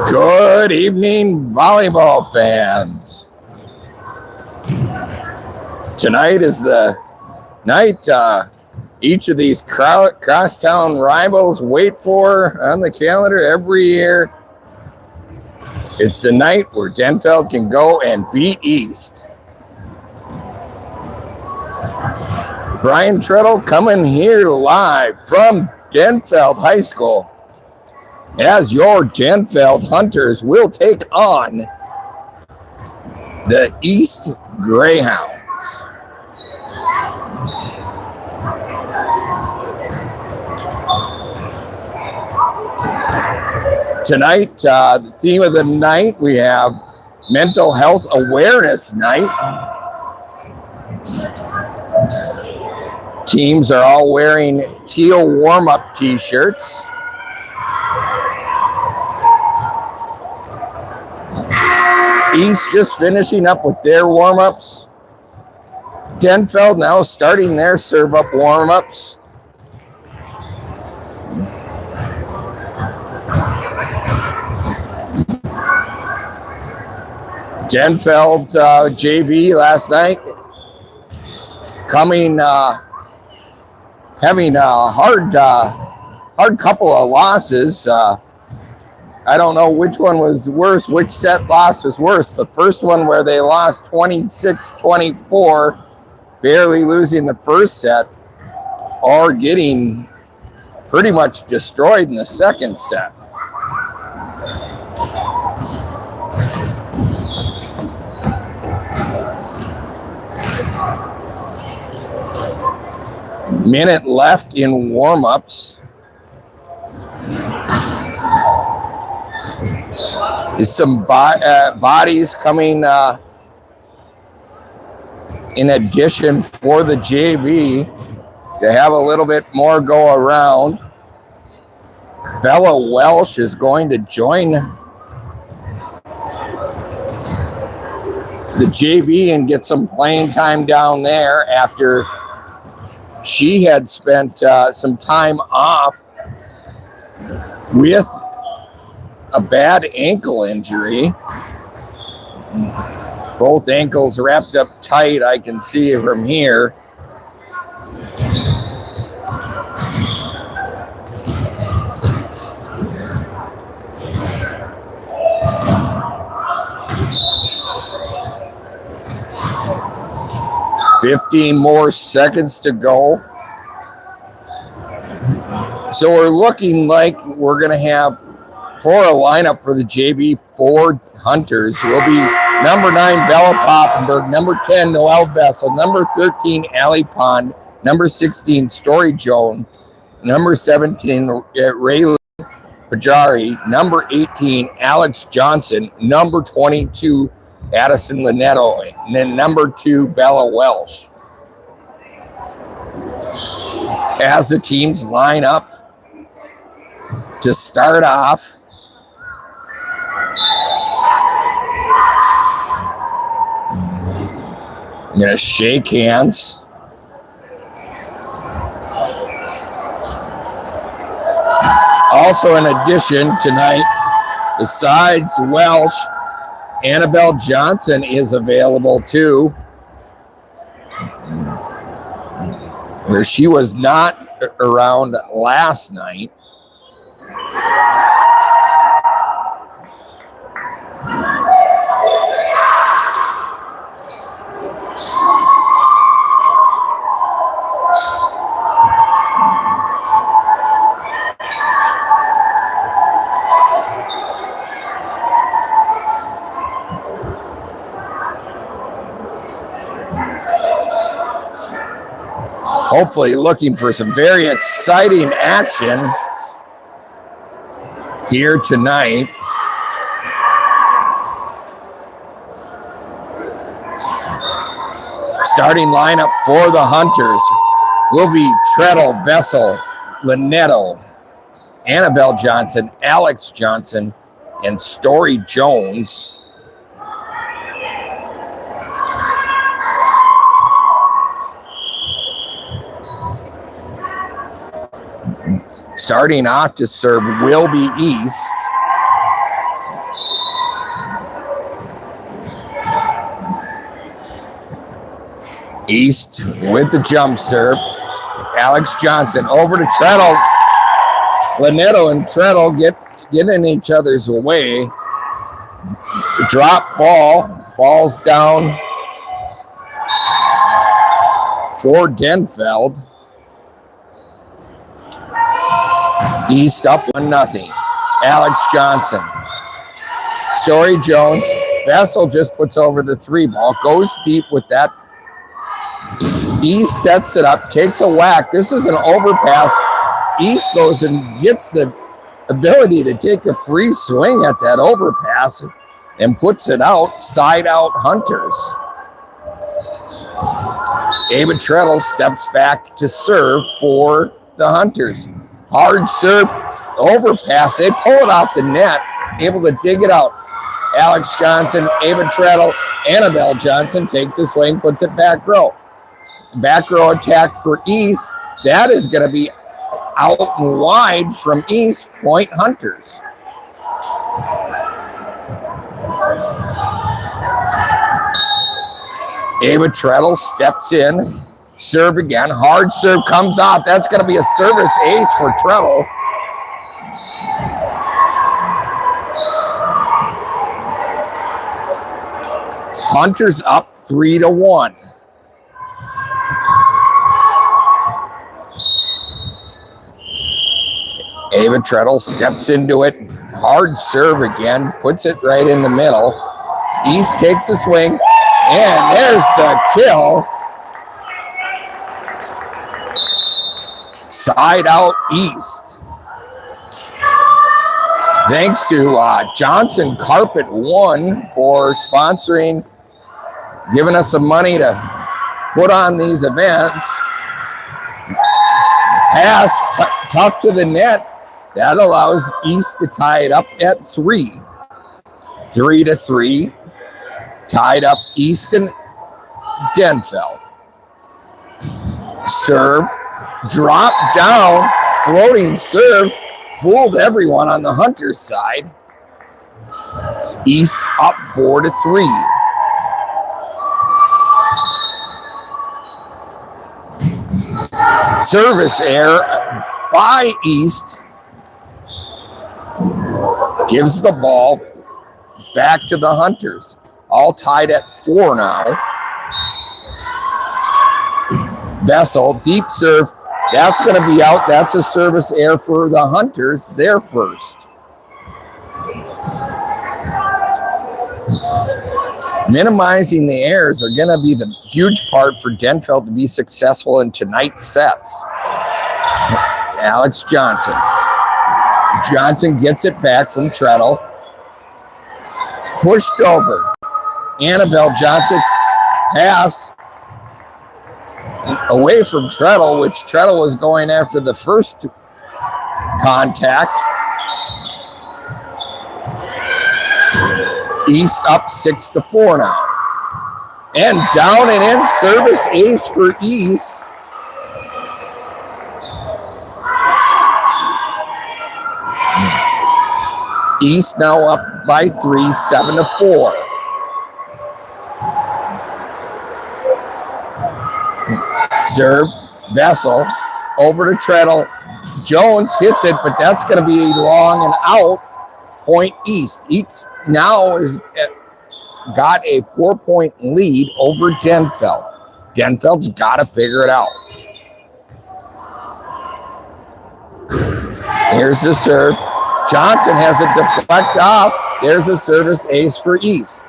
Good evening, volleyball fans. Tonight is the night each of these crosstown rivals wait for on the calendar every year. It's the night where Denfeld can go and beat East. Brian Treadle coming here live from Denfeld High School as your Denfeld Hunters will take on the East Greyhounds. Tonight, the theme of the night, we have Mental Health Awareness Night. Teams are all wearing teal warm-up t-shirts. East just finishing up with their warm-ups. Denfeld now starting their serve-up warm-ups. Denfeld JV last night coming, having a hard couple of losses. I don't know which one was worse, which set loss was worse. The first one where they lost 26-24, barely losing the first set, or getting pretty much destroyed in the second set. Minute left in warm-ups. Is some bodies coming in addition for the JV to have a little bit more go around. Bella Welsh is going to join the JV and get some playing time down there after she had spent some time off with a bad ankle injury. Both ankles wrapped up tight, I can see from here. "15 more seconds to go." So we're looking like we're going to have for a lineup for the JV, 4 Hunters will be number 9, Bella Poppenberg, number 10, Noelle Bessel, number 13, Allie Pond, number 16, Story Joan, number 17, Raylan Pajari, number 18, Alex Johnson, number 22, Addison Linetto, and then number 2, Bella Welsh. As the teams line up to start off, I'm going to shake hands. Also, in addition, tonight, besides Welsh, Annabelle Johnson is available too, where she was not around last night. Hopefully looking for some very exciting action here tonight. Starting lineup for the Hunters will be Treadle, Vessel, Linetto, Annabelle Johnson, Alex Johnson, and Story Jones. Starting off to serve will be East. East with the jump serve. Alex Johnson over to Treadle. Lanetto and Treadle get in each other's way. Drop ball. Falls down for Denfeld. East up 1-0. Alex Johnson. Story Jones. Vessel just puts over the 3 ball. Goes deep with that. East sets it up. Takes a whack. This is an overpass. East goes and gets the ability to take a free swing at that overpass and puts it out. Side out Hunters. Ava Treadle steps back to serve for the Hunters. Hard serve, overpass. They pull it off the net, able to dig it out. Alex Johnson, Ava Treadle, Annabelle Johnson takes a swing, puts it back row. Back row attack for East. That is going to be out and wide from East. Point Hunters. Ava Treadle steps in. Serve again. Hard serve comes off. That's going to be a service ace for Treadle. Hunters up 3-1. Ava Treadle steps into it. Hard serve again. Puts it right in the middle. East takes a swing. And there's the kill. Side out East. Thanks to Johnson Carpet 1 for sponsoring, giving us some money to put on these events. Pass tough to the net. That allows East to tie it up at 3. 3-3. Tied up East and Denfeld. Serve. Drop down. Floating serve. Fooled everyone on the Hunters side. East up 4-3. Service error by East. Gives the ball back to the Hunters. All tied at 4 now. Vessel, deep serve. That's going to be out. That's a service error for the Hunters. They're first. Minimizing the errors are going to be the huge part for Denfeld to be successful in tonight's sets. Alex Johnson. Johnson gets it back from Treadle. Pushed over. Annabelle Johnson. Pass. Away from Treadle, which Treadle was going after the first contact. East up 6-4 now. And down and in, service ace for East. East now up by 3, 7-4. Serve, Vessel, over to Treadle. Jones hits it, but that's going to be long and out. Point East. East now is got a 4-point lead over Denfeld. Denfeld's got to figure it out. Here's the serve. Johnson has it deflect off. There's a service ace for East.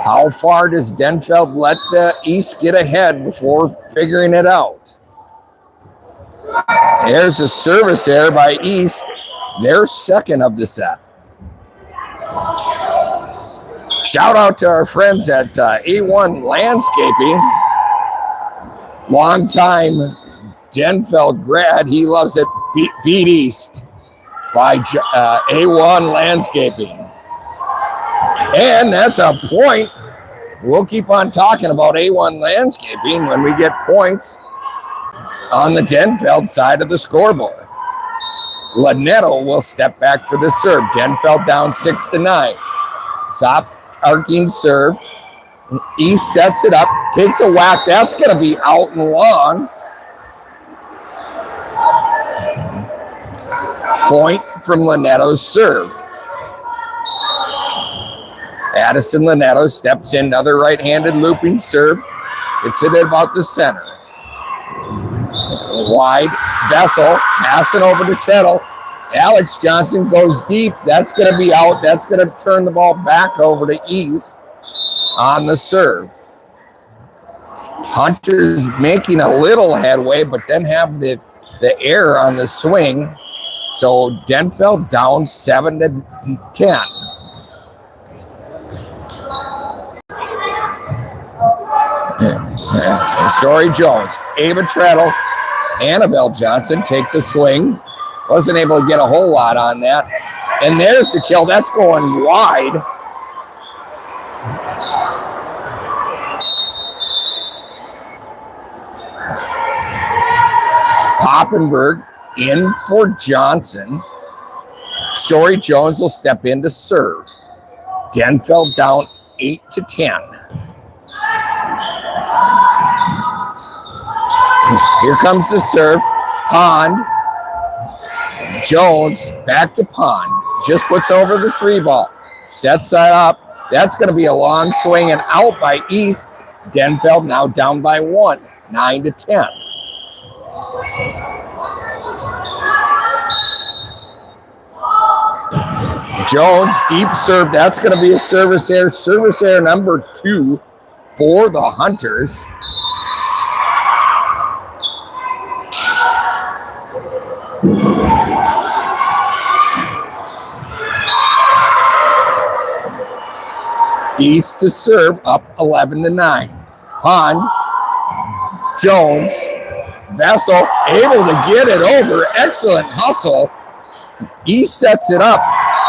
How far does Denfeld let the East get ahead before figuring it out? There's a service error by East. They're second of the set. Shout out to our friends at A1 Landscaping. Long-time Denfeld grad. He loves it. Beat East by A1 Landscaping. And that's a point. We'll keep on talking about A1 Landscaping when we get points on the Denfeld side of the scoreboard. Lanetto will step back for the serve. Denfeld down 6-9. arcing serve. East sets it up, takes a whack. That's going to be out and long. Point from Linetto's serve. Addison Linetto steps in, another right-handed looping serve. It's hit about the center. Wide, Vessel passing over to Treadle. Alex Johnson goes deep. That's going to be out. That's going to turn the ball back over to East on the serve. Hunter's making a little headway, but then have the error on the swing. So Denfeld down 7-10. Story Jones, Ava Treadle, Annabelle Johnson takes a swing. Wasn't able to get a whole lot on that. And there's the kill. That's going wide. Poppenberg in for Johnson. Story Jones will step in to serve. Denfeld down 8-10. Here comes the serve. Pond. Jones back to Pond. Just puts over the 3-ball. Sets that up. That's going to be a long swing and out by East. Denfeld now down by 1, 9-10. Jones, deep serve. That's going to be a service error. Service error number 2 for the Hunters. East to serve, up 11-9. Pond, Jones, Vessel able to get it over. Excellent hustle. East sets it up.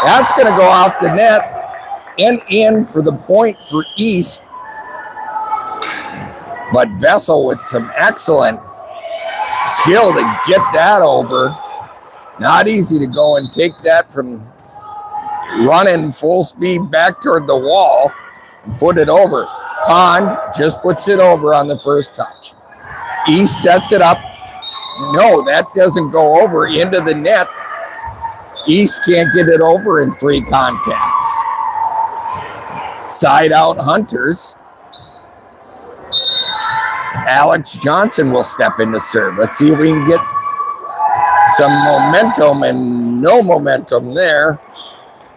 That's going to go off the net and in for the point for East. But Vessel with some excellent skill to get that over. Not easy to go and take that from running full speed back toward the wall and put it over. Pond just puts it over on the first touch. East sets it up. No, that doesn't go over into the net. East can't get it over in 3 contacts. Side out Hunters. Alex Johnson will step in to serve. Let's see if we can get some momentum, and no momentum there.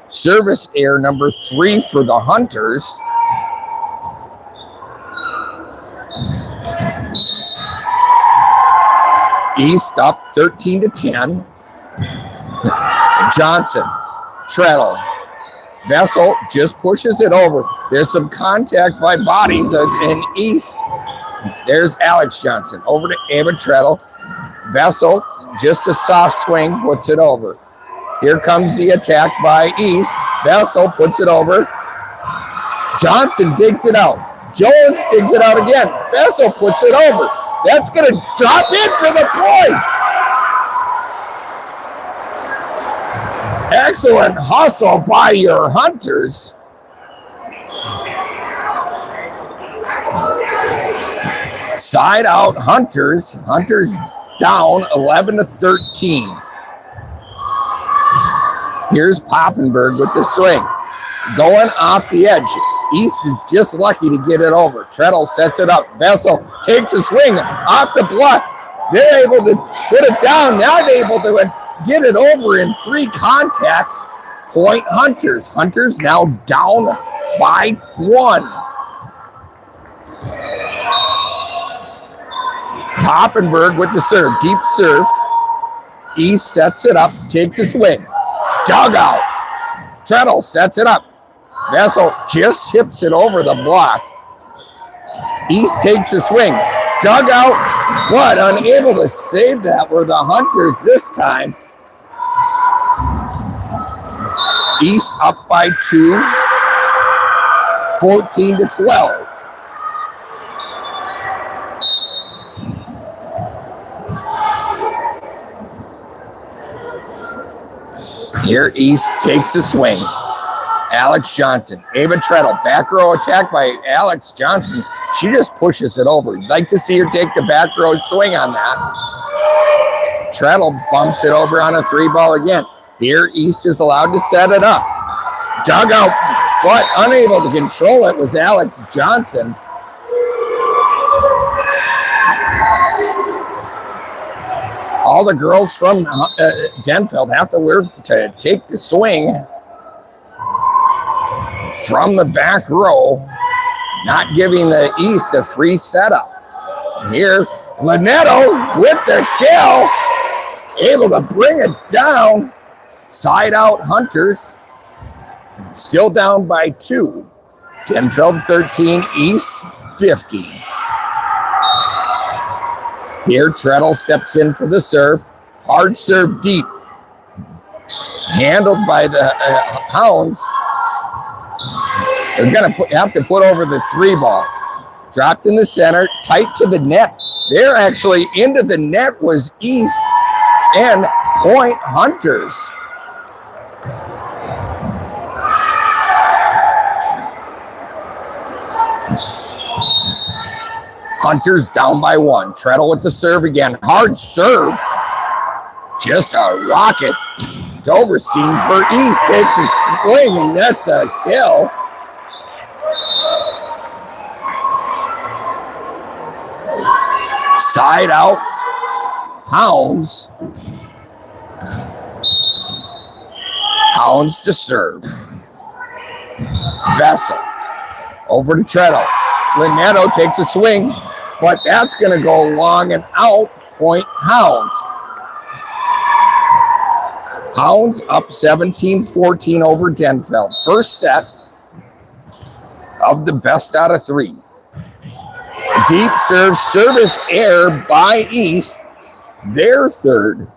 Service error number 3 for the Hunters. East up 13-10. Johnson, Treadle, Vessel just pushes it over. There's some contact by bodies in East. There's Alex Johnson over to Ava Treadle. Vessel, just a soft swing, puts it over. Here comes the attack by East. Vessel puts it over. Johnson digs it out. Jones digs it out again. Vessel puts it over. That's going to drop in for the point. Excellent hustle by your Hunters. Side out Hunters. Hunters down 11-13. Here's Poppenberg with the swing. Going off the edge. East is just lucky to get it over. Treadle sets it up. Vessel takes a swing off the block. They're able to put it down. Not able to get it over in 3 contacts. Point Hunters. Hunters now down by 1. Poppenberg with the serve. Deep serve. East sets it up. Takes a swing. Dugout. Treadle sets it up. Vessel just tips it over the block. East takes a swing. Dugout. What? Unable to save that were the Hunters this time. East up by 2. 14-12. Here East takes a swing. Alex Johnson. Ava Treadle. Back row attack by Alex Johnson. She just pushes it over. You'd like to see her take the back row swing on that. Treadle bumps it over on a 3-ball again. Here, East is allowed to set it up. Dug out, but unable to control it was Alex Johnson. All the girls from Denfeld have to learn to take the swing from the back row, not giving the East a free setup. Here, Linetto with the kill, able to bring it down. Side out Hunters, still down by 2. Denfeld 13, East 50. Here, Treadle steps in for the serve. Hard serve deep. Handled by the Hounds. They're going to have to put over the 3-ball. Dropped in the center, tight to the net. There actually into the net was East and point Hunters. Hunters down by 1. Treadle with the serve again. Hard serve. Just a rocket. Doverstein for East takes a swing, and that's a kill. Side out. Hounds. Hounds to serve. Vessel. Over to Treadle. Linetto takes a swing, but that's going to go long and out. Point Hounds. Hounds up 17-14 over Denfeld. First set of the best out of 3. Deep serve, service error by East. Their third.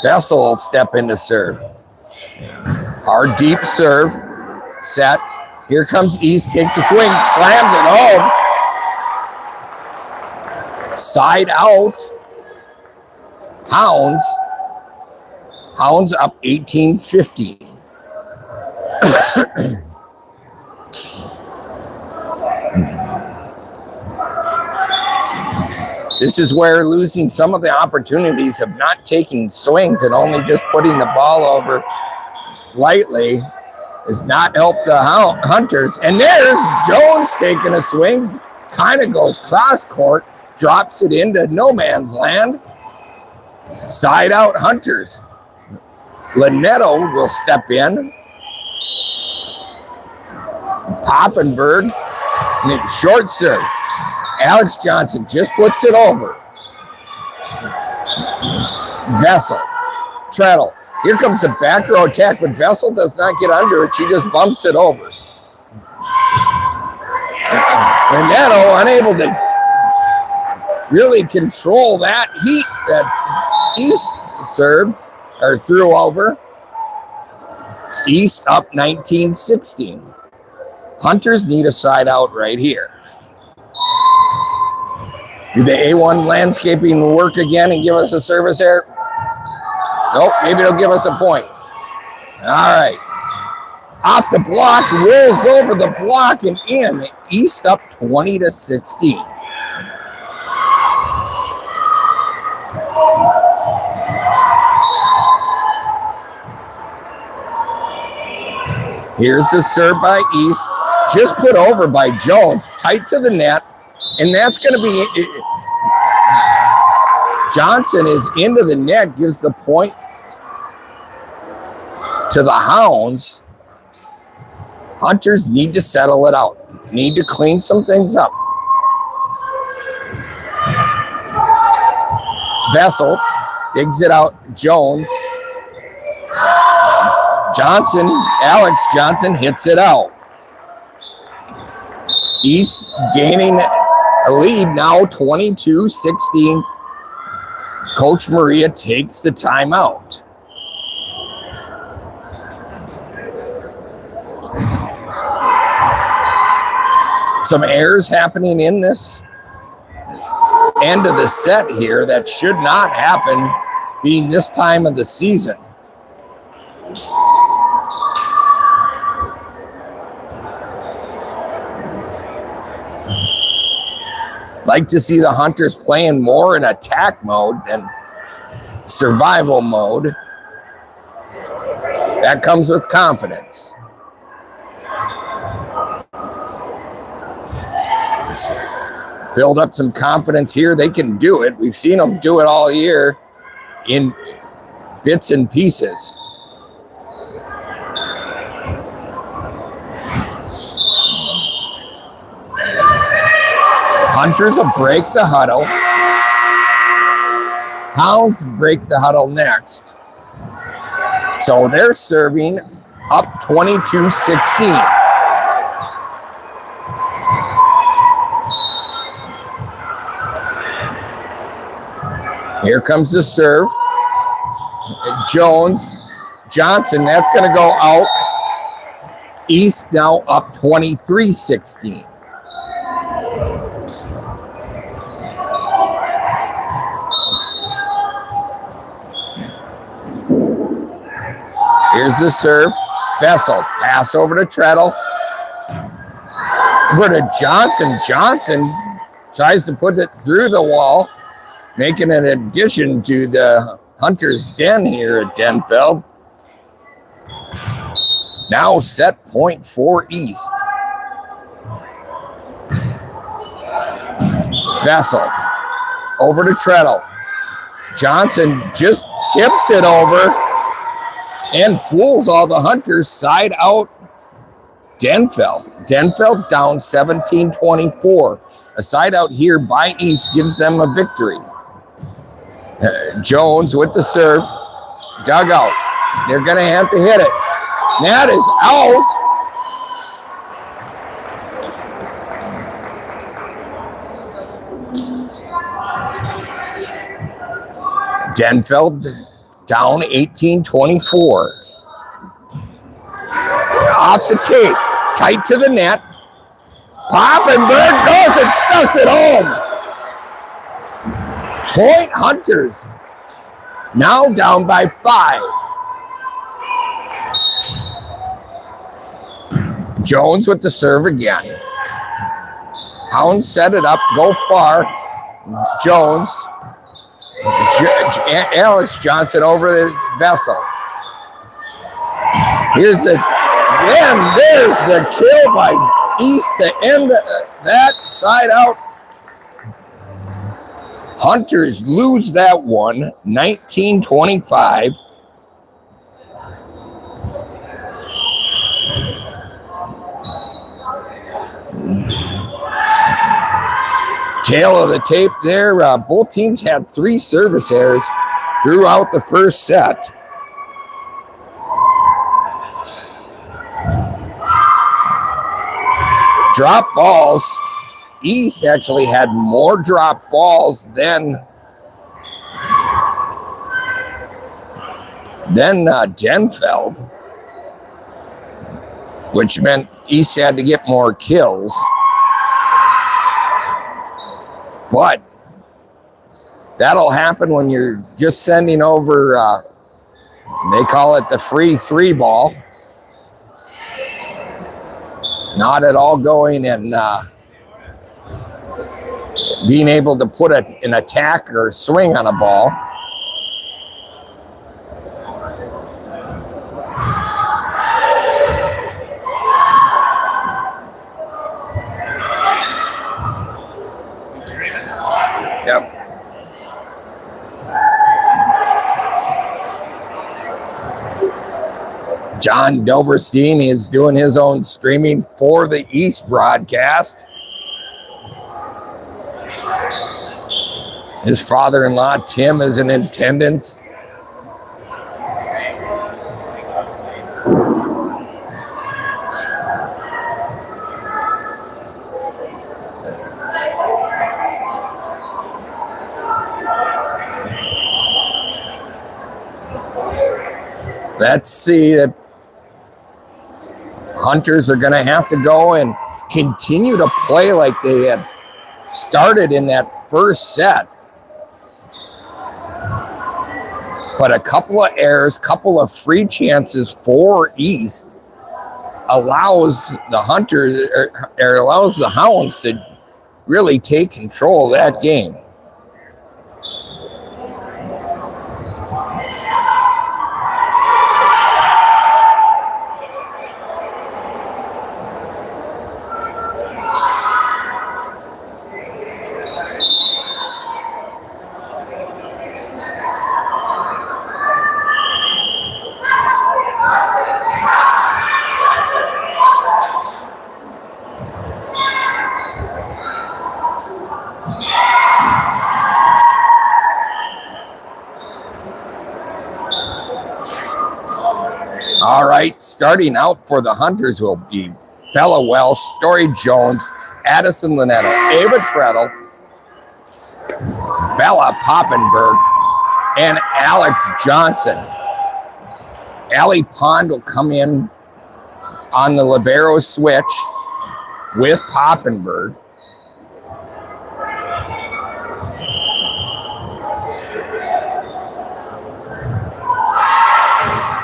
Vessel will step in to serve. Hard deep serve. Set. Here comes East. Takes a swing. Slammed it home. Side out. Hounds. Hounds up 18-15. This is where losing some of the opportunities of not taking swings and only just putting the ball over lightly has not helped the Hunters. And there's Jones taking a swing. Kind of goes cross court. Drops it into no man's land. Side out Hunters. Linetto will step in. Poppenberg. Short serve. Alex Johnson just puts it over. Vessel. Treadle. Here comes the back row attack, but Vessel does not get under it. She just bumps it over. Linetto unable to really control that heat that East served or threw over. East up 19-16. Hunters need a side out right here. Do the A1 landscaping work again and give us a service error? Nope, maybe they'll give us a point. All right. Off the block, rolls over the block and in. East up 20-16. Here's the serve by East. Just put over by Jones. Tight to the net. And that's going to be... Johnson is into the net. Gives the point to the Hounds. Hunters need to settle it out. Need to clean some things up. Vessel digs it out. Jones. Johnson, Alex Johnson hits it out. East gaining a lead now, 22-16. Coach Maria takes the timeout. Some errors happening in this end of the set here that should not happen being this time of the season. Like to see the hunters playing more in attack mode than survival mode. That comes with confidence. Let's build up some confidence here. They can do it. We've seen them do it all year in bits and pieces. Hunters will break the huddle. Hounds break the huddle next. So they're serving up 22-16. Here comes the serve. Johnson, that's going to go out. East now up 23-16. Here's the serve. Vessel, pass over to Treadle. Over to Johnson. Johnson tries to put it through the wall, making an addition to the Hunter's den here at Denfeld. Now set point for East. Vessel, over to Treadle. Johnson just tips it over and fools all the Hunters. Side out Denfeld. Denfeld down 17-24. A side out here by East gives them a victory. Jones with the serve. Dugout. They're going to have to hit it. That is out. Denfeld down 18-24. Off the tape. Tight to the net. Poppenberg goes and stuffs it home. Point Hunters. Now down by 5. Jones with the serve again. Hounds set it up. Go far. Jones. Alex Johnson over the Vessel. Here's the, and there's the kill by East to end that side out. Hunters lose that one, 19-25. Tail of the tape there. Both teams had 3 service errors throughout the first set. Drop balls. East actually had more drop balls than Denfeld, which meant East had to get more kills. But that'll happen when you're just sending over, they call it the free 3 ball. Not at all going and being able to put an attack or swing on a ball. Yep. John Doberstein is doing his own streaming for the East broadcast. His father-in-law, Tim, is in attendance. Let's see. The Hunters are going to have to go and continue to play like they had started in that first set. But a couple of errors, couple of free chances for East allows the Hunters, or allows the Hounds to really take control of that game. All right, starting out for the Hunters will be Bella Welsh, Story Jones, Addison Linetto, Ava Treadle, Bella Poppenberg, and Alex Johnson. Allie Pond will come in on the libero switch with Poppenberg.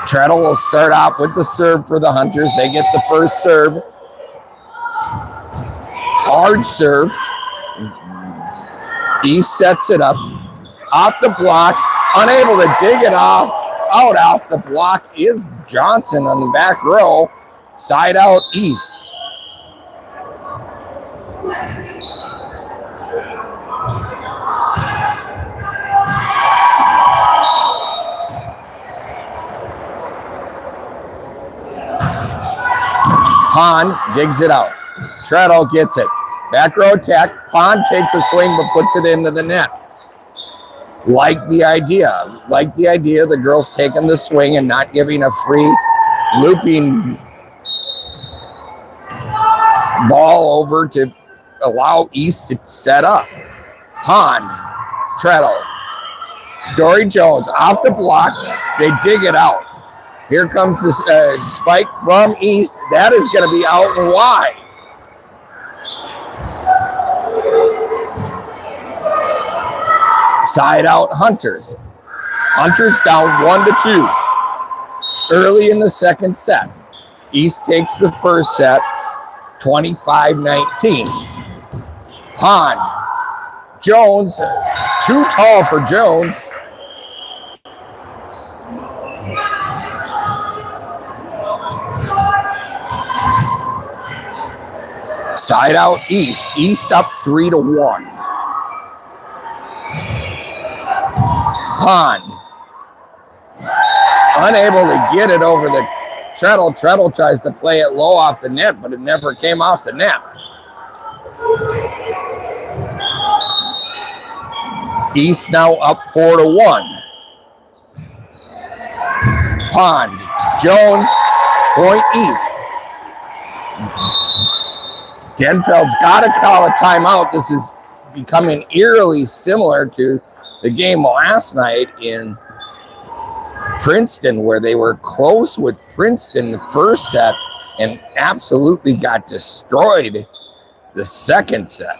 Treadle will start off with the serve for the Hunters. They get the first serve. Hard serve. East sets it up. Off the block. Unable to dig it off. Out off the block is Johnson on the back row. Side out East. Pond digs it out. Treadle gets it. Back row attack. Pond takes a swing but puts it into the net. Like the idea. Like the idea of the girls taking the swing and not giving a free looping ball over to allow East to set up. Pond. Treadle. Story Jones off the block. They dig it out. Here comes this spike from East. That is going to be out and wide. Side out Hunters. Hunters down 1-2. Early in the second set. East takes the first set, 25-19. Pond. Jones, too tall for Jones. Side out East. East up 3-1. Pond. Unable to get it over the Treadle. Treadle tries to play it low off the net, but it never came off the net. East now up 4-1. Pond. Jones. Point East. Denfeld's got to call a timeout. This is becoming eerily similar to the game last night in Princeton, where they were close with Princeton the first set and absolutely got destroyed the second set.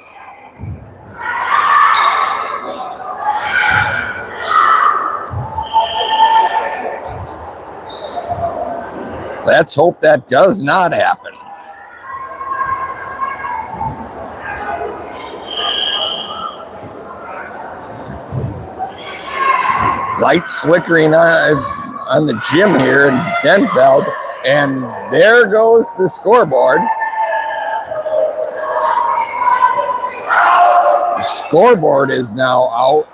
Let's hope that does not happen. Lights flickering on the gym here in Denfeld, and there goes the scoreboard. The scoreboard is now out.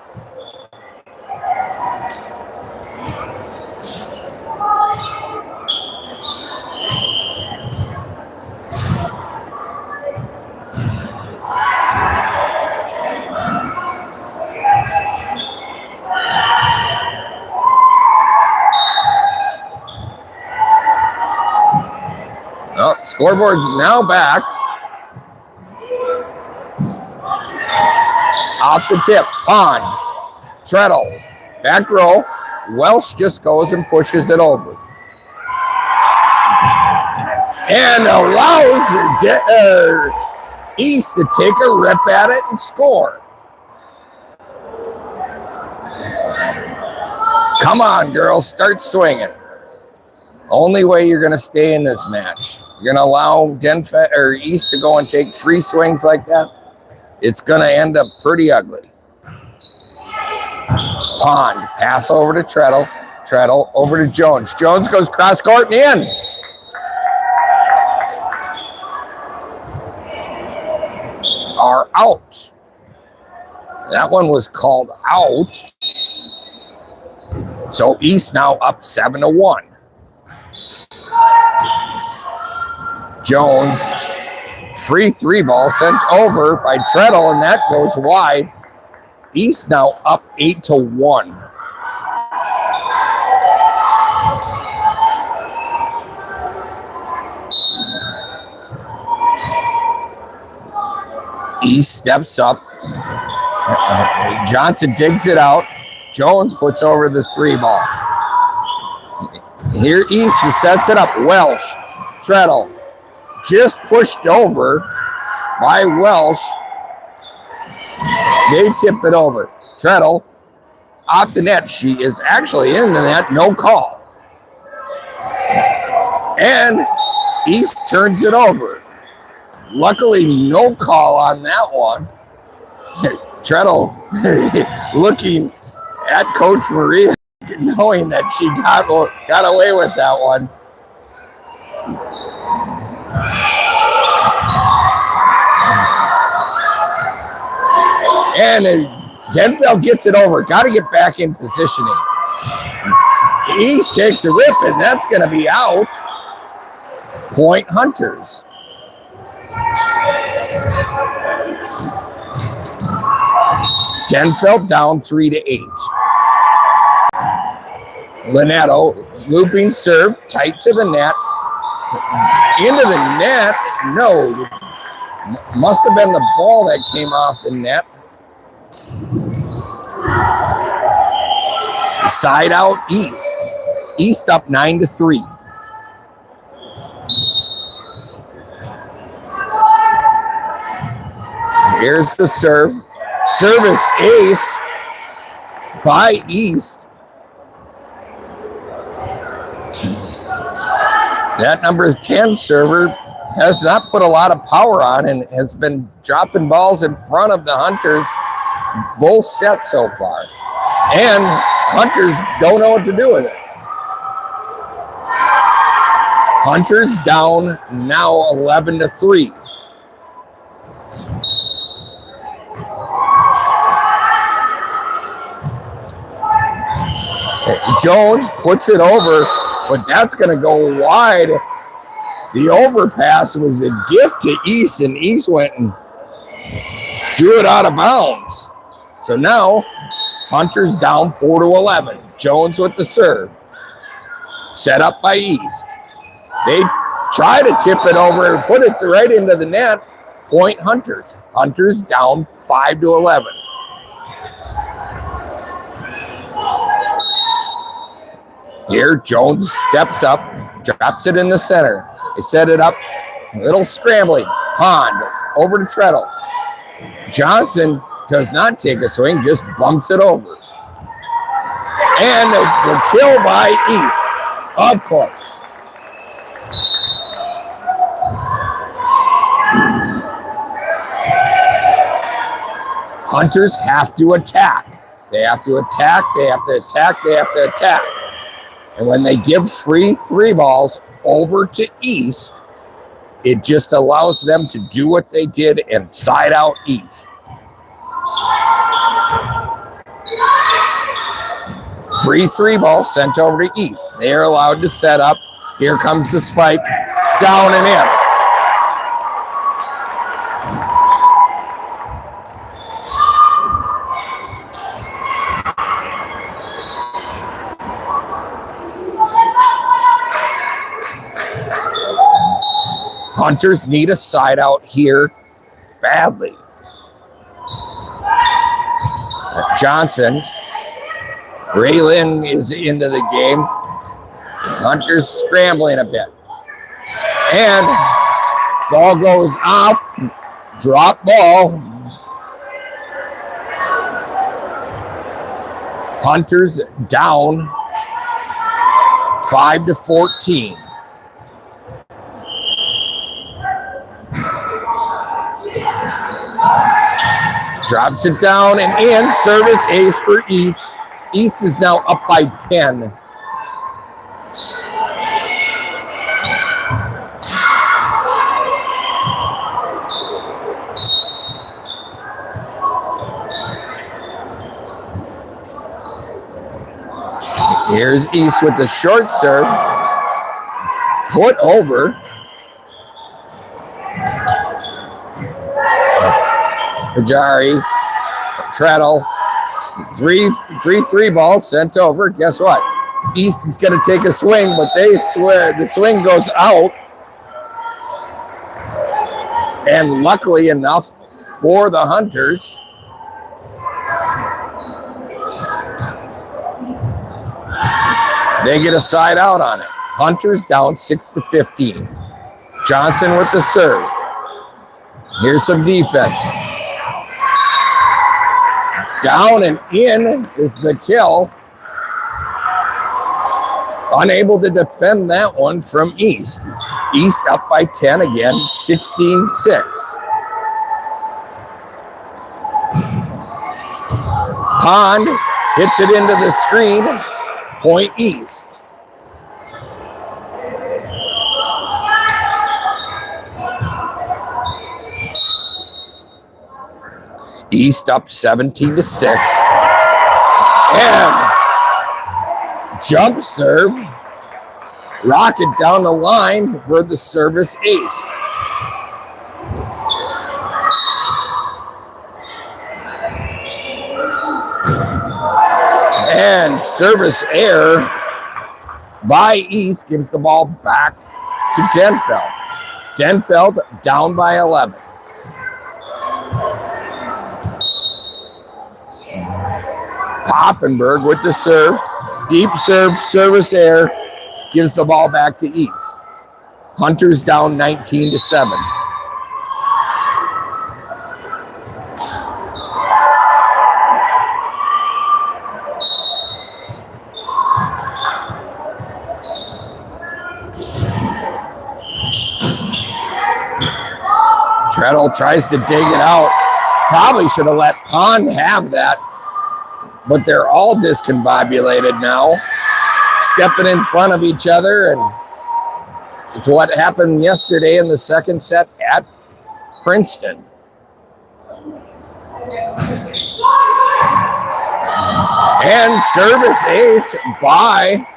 Oh, scoreboard's now back. Off the tip, Pond, Treadle, back row. Welsh just goes and pushes it over. And allows East to take a rip at it and score. Come on, girls, start swinging. Only way you're going to stay in this match. You're going to allow Denfeld or East to go and take free swings like that. It's going to end up pretty ugly. Pond, pass over to Treadle. Treadle over to Jones. Jones goes cross court and in. Are out. That one was called out. So East now up 7-1. Jones, free 3-ball sent over by Treadle, and that goes wide. East now up 8-1. East steps up. Johnson digs it out. Jones puts over the 3-ball. Here East sets it up. Welsh, Treadle, just pushed over by Welsh. They tip it over. Treadle off the net. She is actually in the net. No call. And East turns it over. Luckily, no call on that one. Treadle looking at Coach Maria, knowing that she got away with that one. And Denfeld gets it over. Got to get back in positioning. East takes a rip, and that's going to be out. Point Hunters. Denfeld down 3-8. Linetto looping serve, tight to the net. Into the net. No. Must have been the ball that came off the net. Side out East. East up 9-3. Here's the serve. Service ace by East. That number 10 server has not put a lot of power on and has been dropping balls in front of the Hunters both sets so far. And Hunters don't know what to do with it. Hunters down now 11-3. Jones puts it over, but that's going to go wide. The overpass was a gift to East, and East went and threw it out of bounds. So now, Hunters down 4-11. Jones with the serve. Set up by East. They try to tip it over and put it right into the net. Point Hunters. Hunters down 5-11. Here, Jones steps up, drops it in the center. They set it up, a little scrambling. Pond over to Treadle. Johnson does not take a swing, just bumps it over. And the kill by East, of course. Hunters have to attack. They have to attack, they have to attack, they have to attack. And when they give free 3-balls over to East, it just allows them to do what they did and side out East. Free 3-ball sent over to East. They are allowed to set up. Here comes the spike. Down and in. Hunters need a side out here badly. Johnson. Raylin is into the game. Hunters scrambling a bit. And ball goes off. Drop ball. Hunters down 5-14. Drops it down and in. Service ace for East. East is now up by 10. Here's East with the short serve. Put over. Pajari, Treadle, three balls sent over. Guess what? East is going to take a swing, but the swing goes out. And luckily enough for the Hunters, they get a side out on it. Hunters down 6-15. Johnson with the serve. Here's some defense. Down and in is the kill. Unable to defend that one from East. East up by 10 again, 16-6. Pond hits it into the screen. Point East. East up 17-6. And jump serve. Rocket down the line for the service ace. And service error by East gives the ball back to Denfeld. Denfeld down by 11. Poppenberg with the serve. Deep serve, service error, gives the ball back to East. Hunters down 19-7. Treadle tries to dig it out. Probably should have let Pond have that. But they're all discombobulated now. Stepping in front of each other. And it's what happened yesterday in the second set at Princeton. And service ace by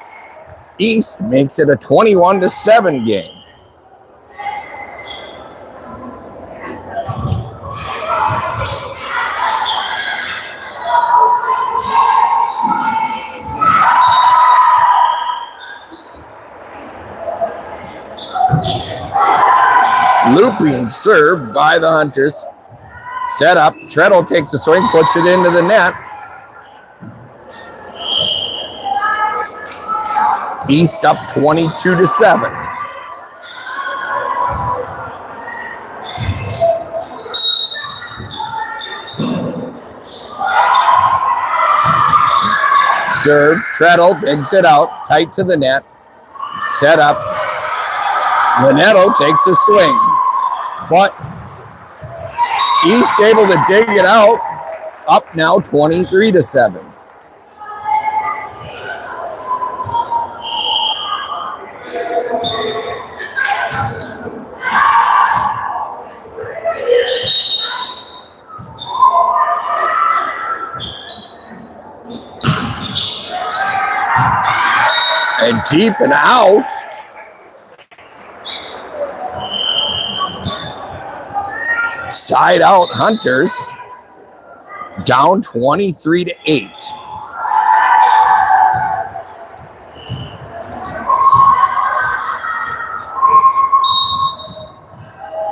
East makes it a 21-7 game. Looping serve by the Hunters. Set up. Treadle takes a swing, puts it into the net. East up 22-7. Serve. Treadle digs it out. Tight to the net. Set up. Linetto takes a swing. But East able to dig it out. Up now 23-7. And deep and out. Side out Hunters. Down 23-8.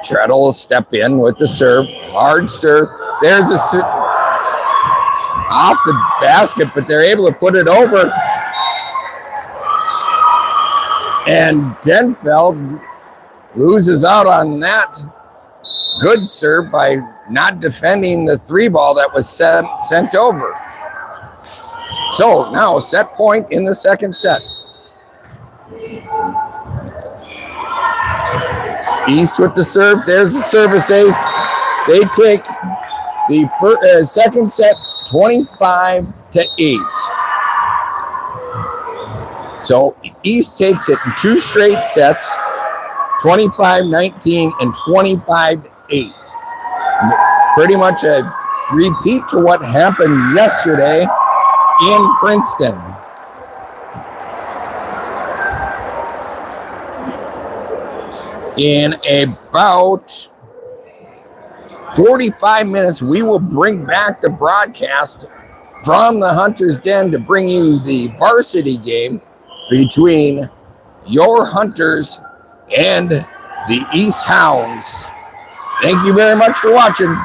Treadle will step in with the serve. Hard serve. There's a off the basket, but they're able to put it over. And Denfeld loses out on that. Good serve by not defending the three ball that was sent over. So now set point in the second set. East with the serve. There's the service ace. They take the second set 25-8. So East takes it in 2 straight sets, 25-19 and 25-8. Pretty much a repeat to what happened yesterday in Princeton. In about 45 minutes, we will bring back the broadcast from the Hunter's Den to bring you the varsity game between your Hunters and the East Hounds. Thank you very much for watching.